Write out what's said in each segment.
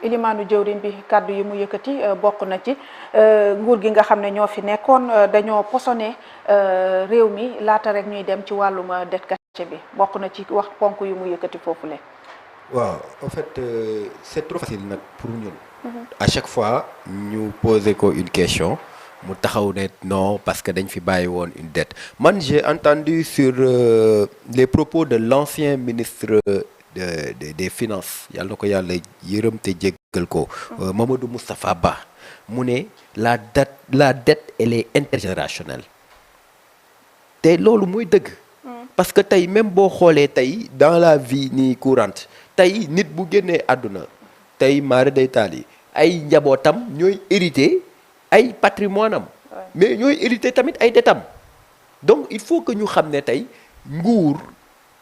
ilimaanu jëwriñ bi kàddu yi mu yëkkati bokk na ci nguur gi nga xam ne ñoo fi nekkoon dañoo posone réew mi laata rek ñuy dem ci wàllum dette cachée bi bokk na ci wax ponk yu mu yëkkati foofule. waaw en fait c'est trop facile nag pour ñun. à chaque fois ñu poser ko une question mu taxaw ne non parce que dañ fi bàyyi woon une dette man j'ai entendu sur les propos de l'ancien ministre des finances yàlla na ko yàlla yërëm te jéggal ko Mamadou Moustapha Ba mu ne la dette elle est intergénérationnelle te loolu mooy dëgg parce que tey même boo xoolee tey dans la vie nii courante tey nit bu génnee àdduna tey maara day taal yi ay njabootam ñooy hérité ay patrimoine am mais ñooy hérité tamit ay detam donc il faut que ñu xam ne tey nguur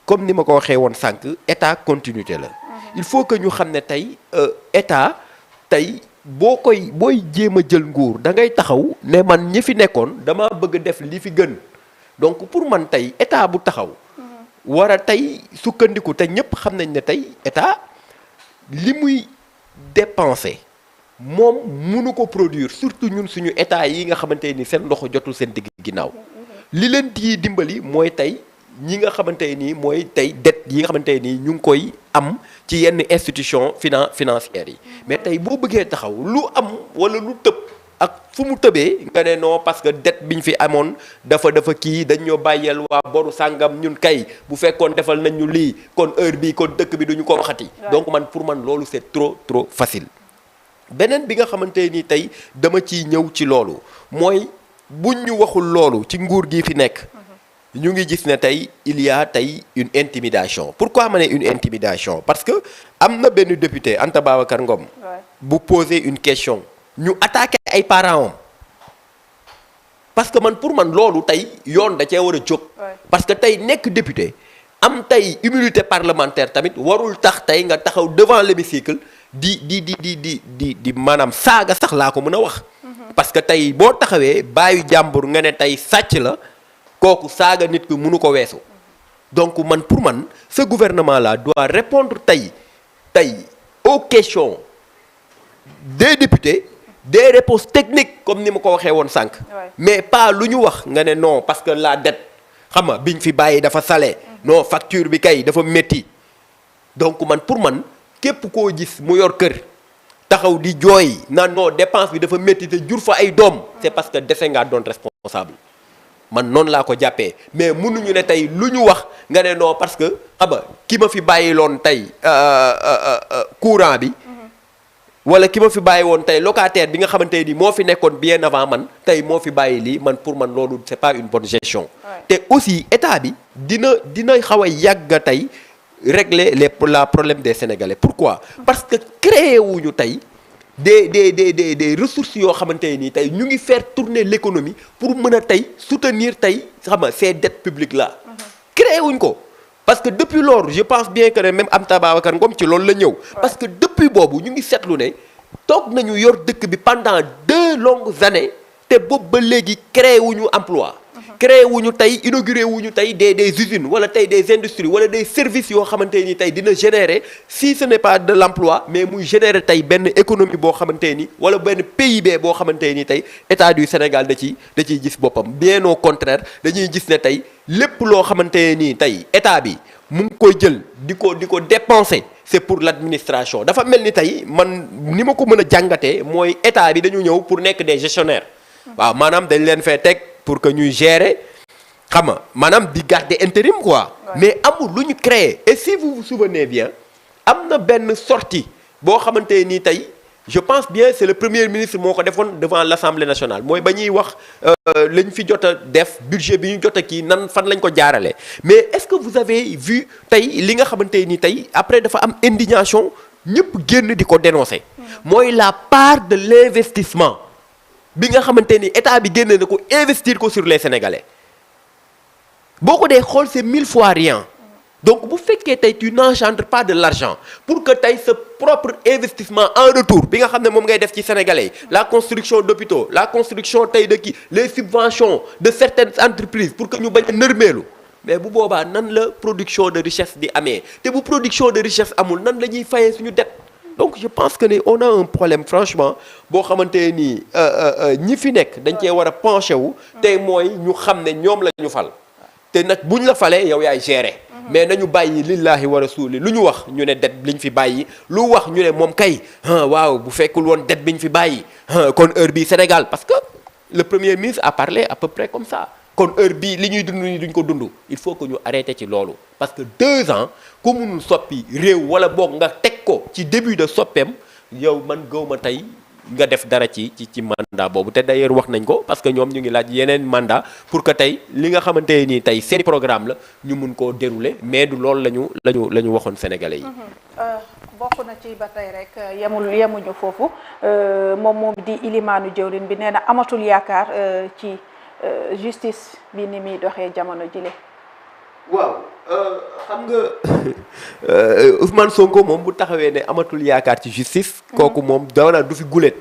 comme ni ma ko waxee woon sànq état continuité la il faut que ñu xam ne tey état tey booy jéem a jël nguur da ngay taxaw ne man ñi fi nekkoon dama bëgg def li fi gën donc pour man tey état bu taxaw war a tey sukkandiku te ñëpp xam nañ ne tey état li muy dépenser moom mënu ko produire surtout ñun suñu état yi nga xamante ni seen loxo jotul seen digg ginnaaw li leen di dimbali mooy tey ñi nga xamante nii mooy tey dette yi nga xamante nii ñu ngi koy am ci yenn institution financières yi mais tey boo bëggee taxaw lu am wala lu tëb ak fu mu tëbee nga ne non parce que dette bi ñu fi amoon dafa kii dañ ñoo bàyyeel waa boru sàngam ñun kay bu fekkoon defal nañ ñu lii kon heure bii kon dëkk bi duñu ko waxati donc pour man loolu c'est trop facile beneen bi nga xamante ni tey dama ciy ñëw ci loolu mooy buñ ñu waxul loolu ci nguur gi fi nekk ñu ngi gis ne tey il y a tey une intimidation pourquoi ma ne une intimidation parce que am na benn député Anta Babacar Ngom bu poser une question ñu attaqué ay parents am parce que pour man loolu tey yoon da cee war a jóg parce que tey nekk député am tey immunité parlementaire tamit warul tax tey nga taxaw devant l'hémicycle di maanaam saaga sax laa ko mën a wax parce que tey boo taxawee bàyyi jàmbur nga ne tey sàcc la kooku saaga nit ki mënu ko weesu donc pour man ce gouvernement là doit répondre tey aux questions des députés des réponses techniques comme ni ma ko waxee woon sànq mais pas lu ñu wax nga ne non parce que la dette xam nga biñ fi bàyyi dafa salé non facture bi kay dafa métti donc pour man képp koo gis mu yor kër taxaw di jooy naan non dépense bi dafa métti te jur fa ay doom c'est parce que dese ngaa doon responsable man noonu laa ko jàppee mais mënuñu ne tey lu ñu wax nga ne non parce que xam nga ki ma fi bàyyi loon tey courant bi wala ki ma fi bàyyi woon tey locataire bi nga xamante ni moo fi nekkoon bien avant man tey moo fi bàyyi lii pour man loolu c'est pas une bonne gestion te aussi état bi dina xaw a yàgg tey régler la problème des Sénégalais pourquoi parce que créé wuñu tey des ressources yoo xamante nii tey ñu ngi faire tourner l'économie pour mën a tey soutenir tey xam nga ces dettes publiques là créé wuñ ko parce que depuis lors je pense bien que ne même Anta Babacar Ngom ci loolu la ñëw parce que depuis boobu ñu ngi seetlu ne toog nañu yor dëkk bi pendant 2 longues années te boobu ba léegi créé wuñu emploi créé wuñu tey inauguré wuñu tey des usines wala tey des industries wala des services yoo xamante ni tey dina générer si ce n'est pas de l'emploi mais muy générer tey benn économie boo xamante ni wala benn PIB boo xamante ni tey état du Sénégal da ciy gis boppam bien au contraire dañuy gis ne tey lépp loo xamante ni tey état bi mu ngi koy jël di ko dépenser c'est pour l'administration dafa mel ni tey man ni ma ko mën a jàngatee mooy état bi dañu ñëw pour nekk des gestionnaires waaw maanaam dañ leen fee teg pour que ñuy gérer xam nga maanaam di garder intérim quoi mais amul lu ñu créer et si vous vous souvenez bien am na benn sortie boo xamante nii tey je pense bien c'est le premier ministre moo ko defoon devant l'Assemblée nationale mooy ba ñuy wax lañ fi jot a def budget bi ñu jot a kii nan fan lañ ko jaarale mais est-ce que vous avez vu tey li nga xamante ni tey après dafa am indignation ñëpp génn di ko dénoncer mooy la part de l'investissement bi nga xamante ni état bi génn na ko investir ko sur les Sénégalais boo ko dee xool c'est 1000 fois rien donc bu fekkee tey tu n'engendres pas de l'argent pour que tey sa propre investissement en retour bi nga xam ne moom ngay def ci Sénégalais yi la construction d'hôpitaux la construction tey de kii les subventions de certaines entreprises pour que ñu bañ a nërmeelu mais bu boobaa nan la production de richesse di amee te bu production de richesse amul nan la ñuy fayee suñu dette donc je pense que ne on a un problème franchement boo xamante ni ñi fi nekk dañ cee war a penché wu tey mooy ñu xam ne ñoom la ñu fal te nag buñ la falee yow yaay gérer mais nañu bàyyi lillahi wa rasuli lu ñu wax ñu ne det liñ fi bàyyi lu wax ñu ne moom kay waaw bu fekkul woon det biñ fi bàyyi kon heure bii Sénégal parce que le premier ministre a parlé à peu près comme ça kon heure bii li ñuy dund ni duñ ko dund il faut que ñu arrêté ci loolu parce que 2 ans ku munul soppi réew wala boog nga teg ko ci début de soppeem yow man gëwma tey nga def dara ci mandat boobu te d'ailleurs wax nañ ko parce que ñoom ñu ngi laaj yeneen mandat pour que tey li nga xamante nii tey seen programme la ñu mun koo dérouler mais du loolu la ñu waxoon sénégalais yi. bokk na ci ba tey rek yemuñu foofu moom di ilimaanu jëwrin bi nee na amatul yaakaar ci justice bi ni muy doxee jamono jile. waaw xam nga Ousmane Sonko moom bu taxawee ne amatul yaakaar ci justice. kooku moom daanaka du fi guléet.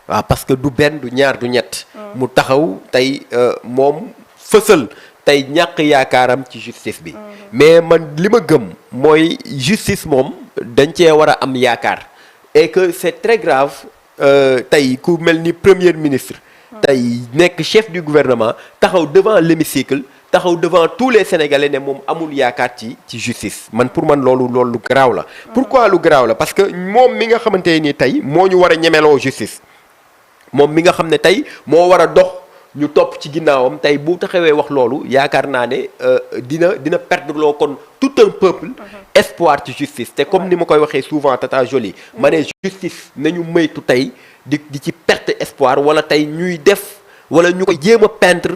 waaw parce que du benn du ñaar du ñett. mu taxaw tey moom fësal tey ñàkk yaakaaram ci justice bi. mais man li ma gëm mooy justice moom dañ cee war a am yaakaar et que c'est très grave tey ku mel ni premier ministre. tey nekk chef du gouvernement taxaw devant l'hémicycle taxaw devant tous les sénégalais ne moom amul yaakaar ci justice man pour man loolu lu garaaw la. pourquoi lu garaaw la parce que moom mi nga xamante ni tey moo ñu war a ñemeloo justice moom mi nga xam ne tey moo war a dox ñu topp ci ginnaawam tey bu taxawee wax loolu yaakaar naa ne dina perdre loo kon tout un peuple espoir ci justice te comme ni ma koy waxee souvent Tata Jolie ma ne justice nañu moytu tey di ci perte espoir wala tey ñuy def wala ñu koy jéem a peindre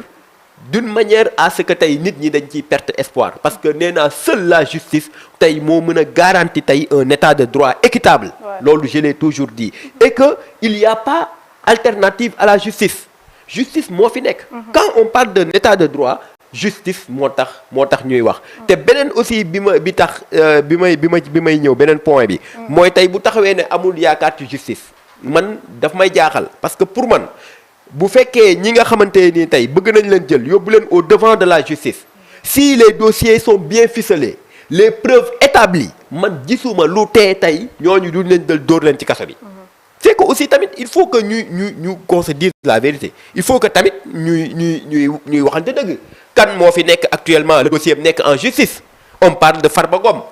d'une manière à ce que tey nit ñi dañ ciy perte espoir parce que nee naa seule la justice tey moo mën a garantir tey un état de droit équitable loolu je l'ai toujours dit et que il y a pas alternative à la justice moo fi nekk quand on parle d'un état de droit justice moo tax ñuy wax te beneen aussi bi may ñëw beneen point bi mooy tey bu taxawee ne amul yaakaar ci justice man daf may jaaxal parce que pour man bu fekkee ñi nga xamante ni tey bëgg nañ leen jël yóbbu leen au devant de la justice si les dossiers sont bien ficelés les preuves établies man gisuma lu tee tey ñooñu duñ leen jël dóor leen ci kaso bi c'est que aussi tamit il faut que ñu qu'on se dise la vérité il faut que tamit ñuy waxante dëgg kan moo fi nekk actuellement le dossier nekk en justice on parle de Farba Ngom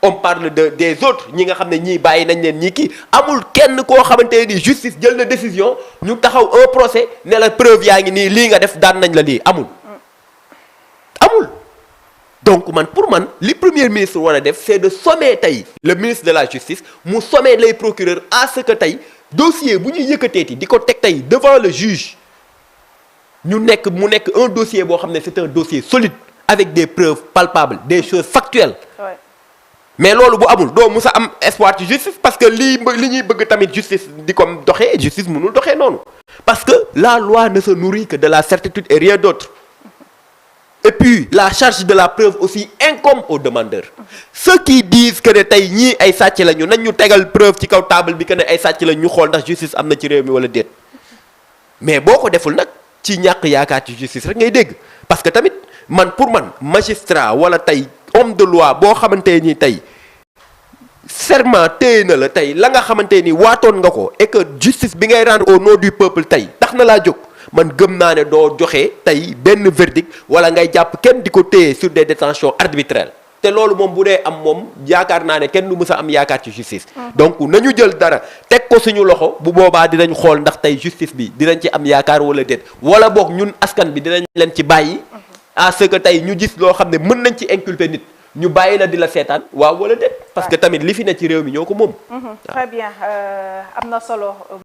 on parle des autres ñi nga xam ne ñii bàyyi nañ leen ñii kii amul kenn koo xamante ni justice jël na décision ñu taxaw un procès ne la preuve yaa ngi nii lii nga def daan nañ la lii amul donc pour man li premier ministre war a def c'est de sommer tey le ministre de la justice mu sommer les procureurs à ce que tey dossier bu ñuy yëkkateeti di ko teg tey devant le juge mu nekk un dossier boo xam ne c'est un dossier solide avec des preuves palpables des choses factuelles mais loolu bu amul doo musa am espoir ci justice parce que li ñuy bëgg tamit justice di ko doxee justice mënul doxee noonu parce que la loi ne se nourrit que de la certitude et rien d'autre et puis la charge de la preuve aussi incombe aux demandeurs ceux qui disent que ne tey ñii ay sàcc la nañ ñu tegal preuve ci kaw table bi que ne ay sàcc la ñu xool ndax justice am na ci réew mi wala déet mais boo ko deful nag ci ñàkk yaakaar ci justice rek ngay dégg parce que tamit pour man magistrat wala tey homme de loi boo xamante ni tey serment téye na la tey la nga xamante ni waatoon nga ko et que justice bi ngay rendre au nom du peuple tey tax na laa jóg man gëm naa ne doo joxe tey benn verdict wala ngay jàpp kenn di ko téye sur des détentions arbitraires te loolu moom bu dee am moom yaakaar naa ne kenn du mës a am yaakaar ci justice. donc nañu jël dara teg ko suñu loxo bu boobaa dinañ xool ndax tey justice bi dinañ ci am yaakaar wala déet wala boog ñun askan bi dinañ leen ci bàyyi. à ce que tey ñu gis loo xam ne mën nañ ci inculper nit ñu bàyyi la di la seetaan waaw wala déet. parce que tamit li fi ne ci réew mi ñoo ko moom. très bien am na solo.